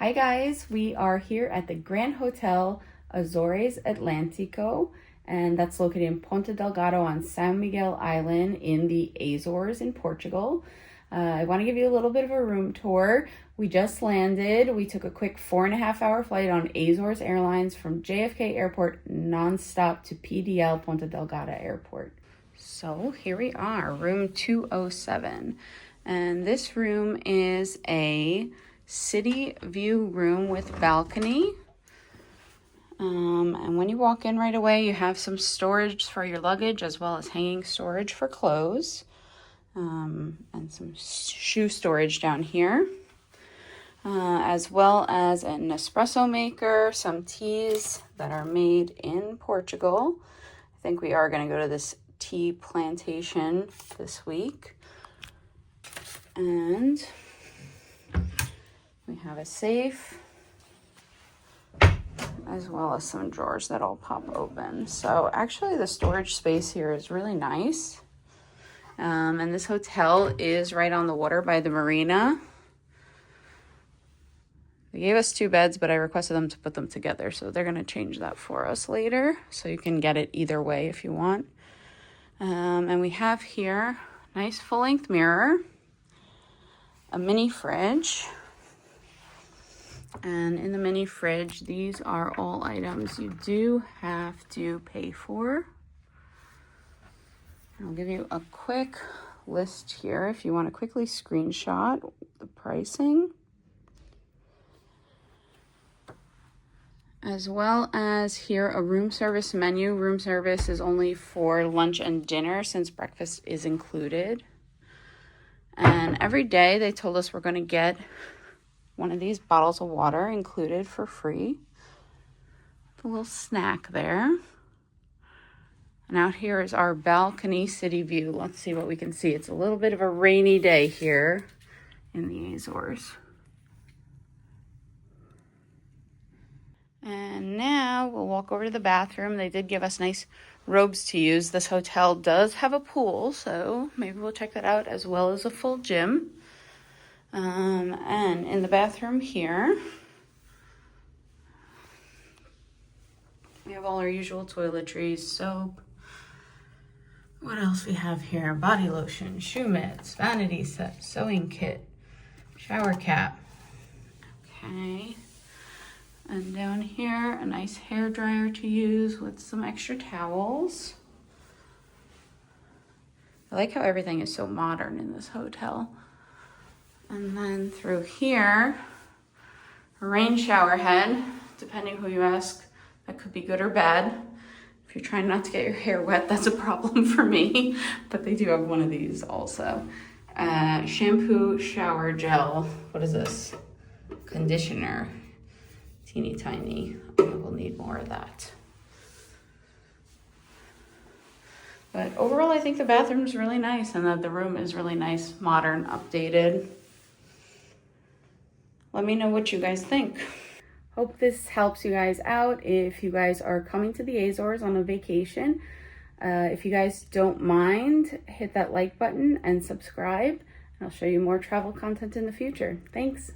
Hi guys, we are here at the Grand Hotel Açores Atlântico, and that's located in Ponta Delgada on São Miguel Island in the Azores in Portugal. I want to give you a little bit of a room tour. We just landed. We took a quick 4.5-hour flight on Azores Airlines from JFK Airport nonstop to PDL Ponta Delgada Airport. So here we are, room 207. And this room is a city view room with balcony. And when you walk in right away, you have some storage for your luggage as well as hanging storage for clothes. And some shoe storage down here. As well as an espresso maker, some teas that are made in Portugal. I think we are going to go to this tea plantation this week. And we have a safe as well as some drawers that all pop open. So actually the storage space here is really nice. And this hotel is right on the water by the marina. They gave us 2 beds, but I requested them to put them together. So they're going to change that for us later. So you can get it either way if you want. And we have here a nice full-length mirror, a mini fridge. And in the mini fridge, these are all items you do have to pay for. I'll give you a quick list here if you want to quickly screenshot the pricing. As well as here a room service menu. Room service is only for lunch and dinner since breakfast is included. And every day they told us we're going to get one of these bottles of water included for free. A little snack there. And out here is our balcony city view. Let's see what we can see. It's a little bit of a rainy day here in the Azores. And now we'll walk over to the bathroom. They did give us nice robes to use. This hotel does have a pool, so maybe we'll check that out, as well as a full gym. And in the bathroom here, we have all our usual toiletries, soap. What else we have here? Body lotion, shoe mitts, vanity set, sewing kit, shower cap. Okay. And down here, a nice hair dryer to use with some extra towels. I like how everything is so modern in this hotel. And then through here, a rain shower head, depending who you ask, that could be good or bad. If you're trying not to get your hair wet, that's a problem for me, but they do have one of these also. Shampoo, shower gel, what is this? Conditioner, teeny tiny. I will need more of that. But overall, I think the bathroom is really nice and that the room is really nice, modern, updated. Let me know what you guys think. Hope this helps you guys out if you guys are coming to the Azores on a vacation. If you guys don't mind, hit that like button and subscribe. I'll show you more travel content in the future. Thanks.